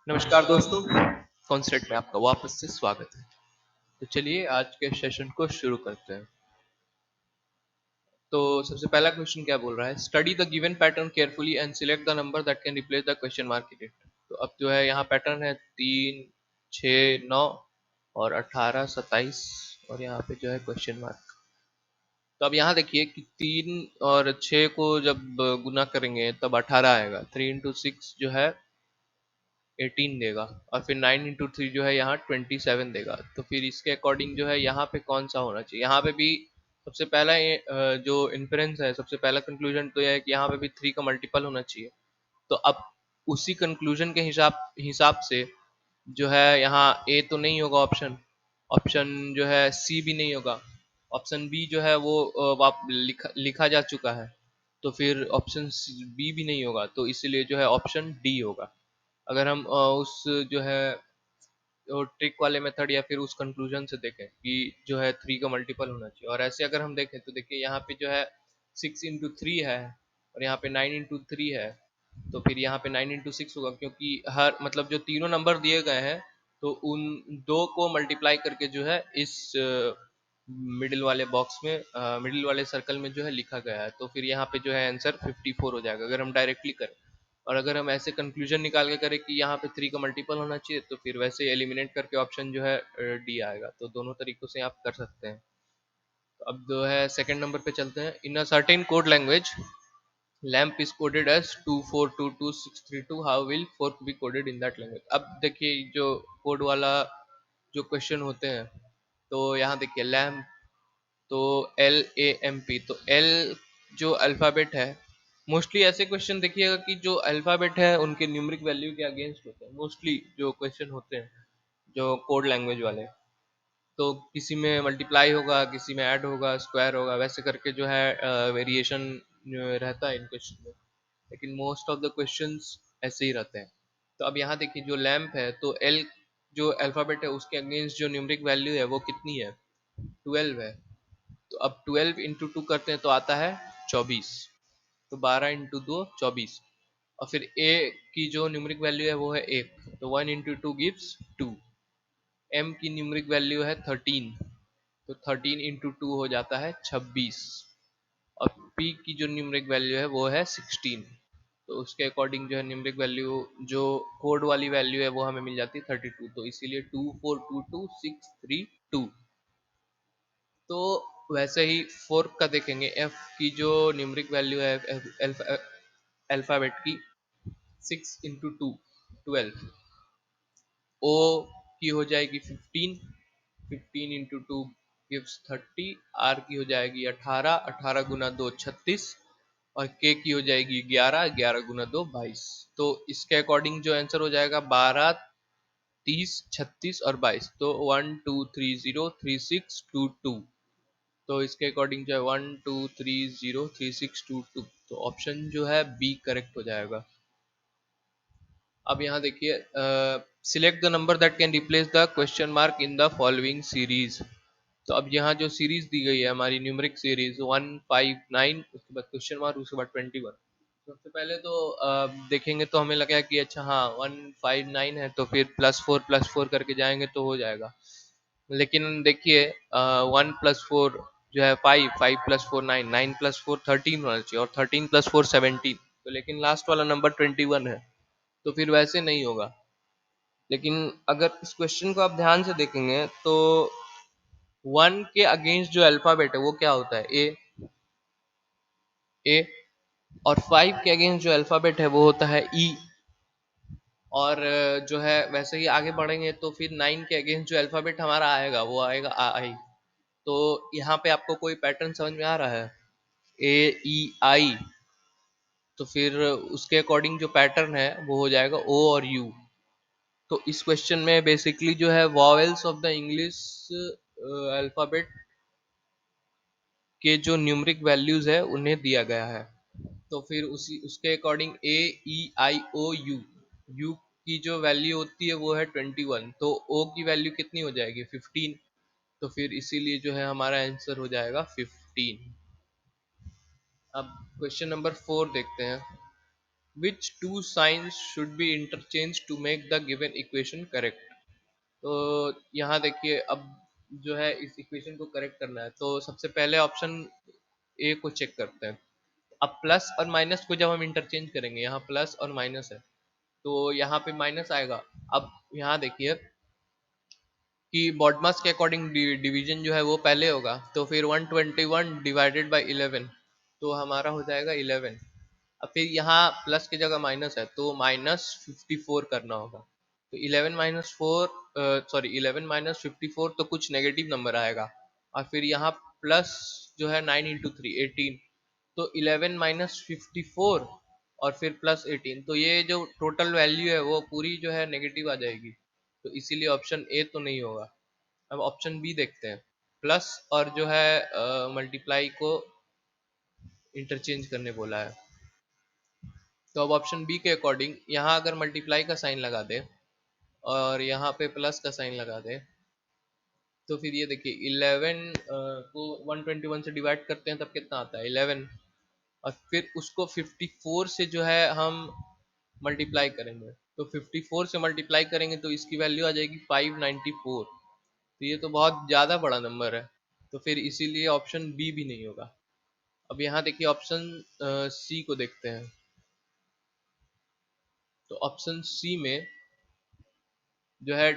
नमस्कार दोस्तों। कॉन्सेप्ट में आपका वापस से स्वागत है। तो चलिए आज के सेशन को शुरू करते हैं। तो सबसे पहला क्वेश्चन क्या बोल रहा है, study the given pattern carefully and select the number that can replace the question mark in it. तो अब जो है यहाँ पैटर्न है 3, 6, 9 और 18, 27 और यहाँ पे जो है क्वेश्चन मार्क। तो अब यहाँ देखिए कि 3 और 6 को जब गुना करेंगे तब 18 आएगा। 3 इंटू 6 जो है 18 देगा और फिर 9 इंटू थ्री जो है यहाँ 27 देगा। तो फिर इसके अकॉर्डिंग जो है यहाँ पे कौन सा होना चाहिए, यहाँ पे भी सबसे पहला जो इन्फरेंस है, सबसे पहला कंक्लूजन तो यह है कि यहाँ पे भी 3 का मल्टीपल होना चाहिए। तो अब उसी कंक्लूजन के हिसाब हिसाब से जो है यहाँ ए तो नहीं होगा, ऑप्शन ऑप्शन जो है सी भी नहीं होगा, ऑप्शन बी जो है वो लिखा जा चुका है। तो फिर ऑप्शन बी भी नहीं होगा, तो इसीलिए जो है ऑप्शन डी होगा। अगर हम उस जो है ट्रिक वाले मेथड या फिर उस कंक्लूजन से देखें कि जो है 3 का मल्टीपल होना चाहिए, और ऐसे अगर हम देखें तो देखिए यहाँ पे जो है 6 इंटू थ्री है और यहाँ पे 9 इंटू थ्री है। तो फिर यहाँ पे 9 इंटू सिक्स होगा, क्योंकि हर मतलब जो तीनों नंबर दिए गए हैं तो उन दो को मल्टीप्लाई करके जो है इस मिडिल वाले बॉक्स में, मिडिल वाले सर्कल में जो है लिखा गया है। तो फिर यहाँ पे जो है आंसर 54 हो जाएगा अगर हम डायरेक्टली करें। और अगर हम ऐसे कंक्लूजन निकाल के करें कि यहाँ पे 3 का मल्टीपल होना चाहिए, तो फिर वैसे एलिमिनेट करके ऑप्शन जो है डी आएगा। तो दोनों तरीकों से आप कर सकते हैं। तो अब जो है सेकंड नंबर पे चलते हैं। In a certain code language lamp is coded as 2422632, how will fork be coded in that language. अब देखिए जो कोड वाला जो क्वेश्चन होते हैं, तो यहाँ देखिए लैम्प, तो LAMP, तो एल जो अल्फ़ाबेट है, मोस्टली ऐसे क्वेश्चन देखिएगा कि जो अल्फ़ाबेट है उनके न्यूमरिक वैल्यू के अगेंस्ट होते हैं। मोस्टली जो क्वेश्चन होते हैं जो कोड लैंग्वेज वाले, तो किसी में मल्टीप्लाई होगा, किसी में ऐड होगा, स्क्वायर होगा, वैसे करके जो है वेरिएशन रहता है इन क्वेश्चन में। लेकिन मोस्ट ऑफ द क्वेश्चंस ऐसे ही रहते हैं। तो अब यहाँ देखिए जो लैम्प है, तो एल जो अल्फ़ाबेट है उसके अगेंस्ट जो न्यूमरिक वैल्यू है वो कितनी है, 12 है। तो अब 12 इंटू टू करते हैं तो आता है 24। तो 12 इंटू दो 24। और फिर ए की जो न्यूमरिक वैल्यू है वो है 1, तो 1 इंटू टू गिव्स 2। एम की न्यूमरिक वैल्यू है 13, तो 13 इंटू टू हो जाता है 26। और पी की जो न्यूमरिक वैल्यू है वो है 16। तो उसके अकॉर्डिंग जो है न्यूमरिक वैल्यू जो कोड वाली वैल्यू है वो हमें मिल जाती है 32। तो इसीलिए 2422632। तो वैसे ही फोर्क का देखेंगे, एफ की जो न्यूमरिक वैल्यू है अल्फाबेट की 6 इंटू टू 12। ओ की हो जाएगी 15, 15 इंटू टू गिव्स 30। आर की हो जाएगी 18, 18 गुना दो 36। और के की हो जाएगी 11, 11 गुना दो 22। तो इसके अकॉर्डिंग जो आंसर हो जाएगा 12, 30, 36 और 22। तो 12303622। तो इसके अकॉर्डिंग जो है 12303622। तो ऑप्शन जो है बी करेक्ट हो जाएगा। अब यहाँ देखिए, select the number that can replace the question mark in the following series. तो अब यहाँ जो सीरीज दी गई है हमारी न्यूमेरिक सीरीज 159, उसके बाद क्वेश्चन मार्क, उसके बाद 21। सबसे पहले तो देखेंगे तो हमें लगा कि अच्छा हाँ 159 है, तो फिर +4 करके जाएंगे तो हो जाएगा। लेकिन देखिए 1 + 4 जो है 5, 5 + 4 9, 9 + 4 13 होना चाहिए, और 13 + 4 17। तो लेकिन लास्ट वाला नंबर 21 है, तो फिर वैसे नहीं होगा। लेकिन अगर इस क्वेश्चन को आप ध्यान से देखेंगे तो 1 के अगेंस्ट जो अल्फाबेट है वो क्या होता है, ए। और 5 के अगेंस्ट जो अल्फाबेट है वो होता है ई। और जो है वैसे ही आगे बढ़ेंगे तो फिर 9 के अगेंस्ट जो अल्फाबेट हमारा आएगा वो आएगा आई। तो यहाँ पे आपको कोई पैटर्न समझ में आ रहा है, AEI। तो फिर उसके अकॉर्डिंग जो पैटर्न है वो हो जाएगा O और U। तो इस क्वेश्चन में बेसिकली जो है vowels of the English alphabet के जो न्यूमरिक वैल्यूज है उन्हें दिया गया है। तो फिर उसी उसके अकॉर्डिंग AEIOU, यू की जो वैल्यू होती है वो है 21, तो ओ की वैल्यू कितनी हो जाएगी 15। तो फिर इसीलिए जो है हमारा आंसर हो जाएगा 15। अब क्वेश्चन नंबर 4 देखते हैं। Which two signs should be interchange to make the given equation correct. तो यहाँ देखिए, अब जो है इस इक्वेशन को करेक्ट करना है, तो सबसे पहले ऑप्शन ए को चेक करते हैं। अब प्लस और माइनस को जब हम इंटरचेंज करेंगे, यहाँ प्लस और माइनस है तो यहाँ पे माइनस आएगा। अब यहाँ देखिए कि बॉडमास के अकॉर्डिंग डिवीजन जो है वो पहले होगा, तो फिर 121 डिवाइडेड बाई 11, तो हमारा हो जाएगा 11। अब फिर यहाँ प्लस की जगह माइनस है तो -54 करना होगा। तो 11 माइनस फोर, सॉरी 11 - 54 तो कुछ नेगेटिव नंबर आएगा। और फिर यहाँ प्लस जो है 9 × 3 18, तो 11 - 54 और फिर +18, तो ये जो टोटल वैल्यू है वो पूरी जो है नेगेटिव आ जाएगी। तो इसीलिए ऑप्शन ए तो नहीं होगा। अब ऑप्शन बी देखते हैं। प्लस और जो है मल्टीप्लाई को इंटरचेंज करने बोला है। तो अब ऑप्शन बी के अकॉर्डिंग यहाँ अगर मल्टीप्लाई का साइन लगा दे और यहाँ पे प्लस का साइन लगा दे, तो फिर ये देखिए 11 को 121 से डिवाइड करते हैं तब कितना आता है 11, और फिर उसको 54 से जो है हम मल्टीप्लाई करेंगे, तो 54 से मल्टीप्लाई करेंगे तो इसकी वैल्यू आ जाएगी 594। तो ये तो बहुत ज़्यादा बड़ा नंबर है, तो फिर इसीलिए ऑप्शन बी भी नहीं होगा। अब यहाँ देखिए ऑप्शन सी को देखते हैं। तो ऑप्शन सी में जो है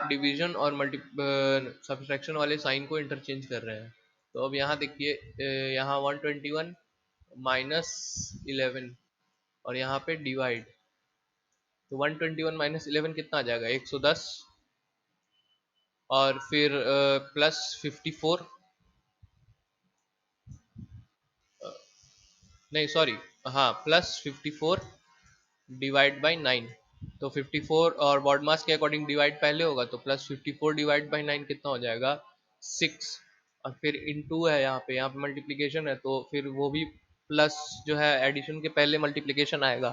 डिवीजन और मल्टी सब्सट्रैक्शन वाले साइन को इंटरचेंज कर रहे हैं। तो अब यहाँ देखिए यहाँ 121 -11 और यहाँ पे डिवाइड, तो 121 - 11 कितना आ जाएगा 110, और फिर +54, नहीं सॉरी, हाँ +54 डिवाइड बाई 9। तो 54 और बॉड मास के अकॉर्डिंग डिवाइड पहले होगा, तो +54 डिवाइड बाई 9 कितना हो जाएगा 6। और फिर इनटू है यहाँ पे मल्टीप्लीकेशन है, तो फिर वो भी प्लस जो है एडिशन के पहले मल्टीप्लीकेशन आएगा।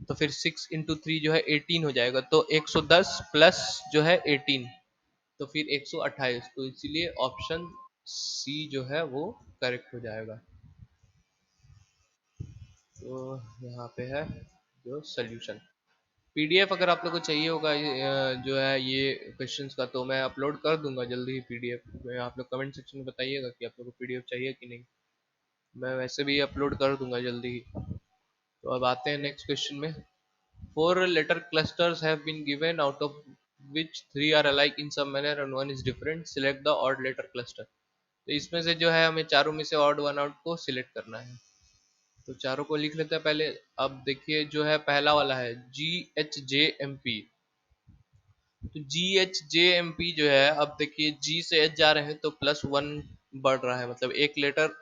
तो फिर 6 × 3 जो है 18 हो जाएगा, तो 110 प्लस जो है 18, तो फिर 128। तो इसीलिए ऑप्शन सी जो है वो करेक्ट हो जाएगा। तो यहाँ पे है जो सोल्यूशन। पीडीएफ अगर आप लोग को चाहिए होगा जो है ये क्वेश्चंस का, तो मैं अपलोड कर दूंगा जल्दी ही पीडीएफ में। आप लोग कमेंट सेक्शन में बताइएगा कि आप लोग को पीडीएफ चाहिए कि नहीं, मैं वैसे भी अपलोड कर दूंगा जल्दी ही। तो अब आते हैं नेक्स्ट क्वेश्चन में। 4 letter clusters have been given, out of which 3 are alike in some manner and 1 is different. Select the odd letter cluster. तो इसमें से जो है हमें चारों में से ऑड वन आउट को सिलेक्ट करना है। तो चारों को लिख लेते हैं पहले। अब देखिए जो है पहला वाला है GHJMP। तो GHJMP जो है, अब देखिए G से H जा रहे हैं तो +1 बढ़ रहा है, मतलब एक लेटर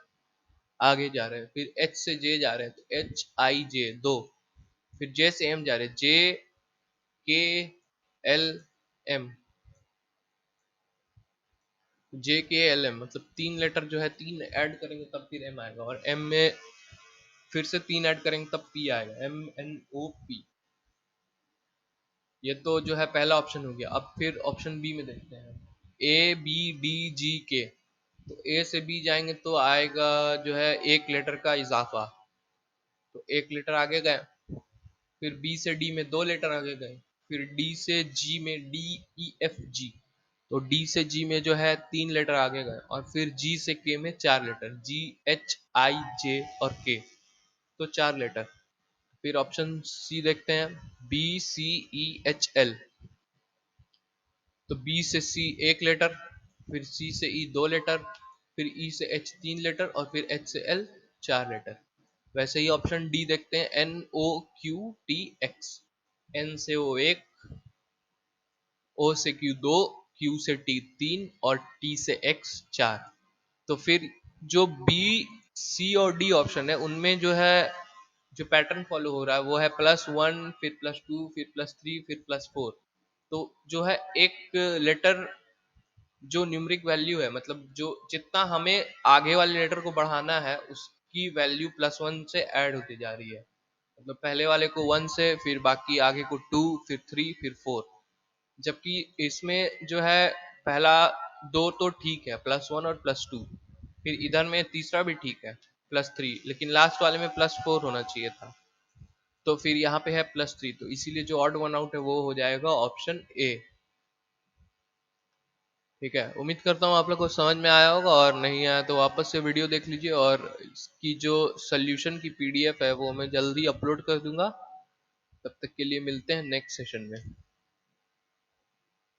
आगे जा रहे हैं। फिर H से J जा रहे हैं तो HIJ 2। फिर J से M जा रहे हैं JKLM, JKLM, मतलब 3 लेटर जो है 3 ऐड करेंगे तब फिर M आएगा, और M में फिर से 3 ऐड करेंगे तब P आएगा, MNOP। ये तो जो है पहला ऑप्शन हो गया। अब फिर ऑप्शन बी में देखते हैं, ABDGK। तो ए से बी जाएंगे तो आएगा जो है एक लेटर का इजाफा, तो एक लेटर आगे गए। फिर बी से डी में 2 लेटर आगे गए। फिर डी से जी में DEFG, तो डी से जी में जो है 3 लेटर आगे गए। और फिर जी से के में 4 लेटर, GHIJ और के, तो 4 लेटर। फिर ऑप्शन सी देखते हैं, BCEHL। तो बी से सी एक लेटर, फिर सी से ई 2 लेटर, फिर ई से एच 3 लेटर, और फिर एच से एल 4 लेटर। वैसे ही ऑप्शन डी देखते हैं, NOQTX। एन से ओ एक, ओ से क्यू 2, क्यू से टी 3 और टी से एक्स 4। तो फिर जो बी सी और डी ऑप्शन है उनमें जो है जो पैटर्न फॉलो हो रहा है वो है +1, फिर +2, फिर +3, फिर +4। तो जो है एक लेटर जो न्यूमरिक वैल्यू है, मतलब जो जितना हमें आगे वाले लेटर को बढ़ाना है उसकी वैल्यू +1 से ऐड होती जा रही है। मतलब पहले वाले को 1 से, फिर बाकी आगे को 2, फिर 3, फिर 4। जबकि इसमें जो है पहला दो तो ठीक है, +1 और +2, फिर इधर में तीसरा भी ठीक है +3, लेकिन लास्ट वाले में +4 होना चाहिए था। तो फिर यहाँ पे है +3, तो इसीलिए जो ऑड वन आउट है वो हो जाएगा ऑप्शन ए। ठीक है, उम्मीद करता हूँ आप लोग को समझ में आया होगा, और नहीं आया तो वापस से वीडियो देख लीजिए, और इसकी जो सोल्यूशन की पीडीएफ है वो मैं जल्दी अपलोड कर दूंगा। तब तक के लिए मिलते हैं नेक्स्ट सेशन में।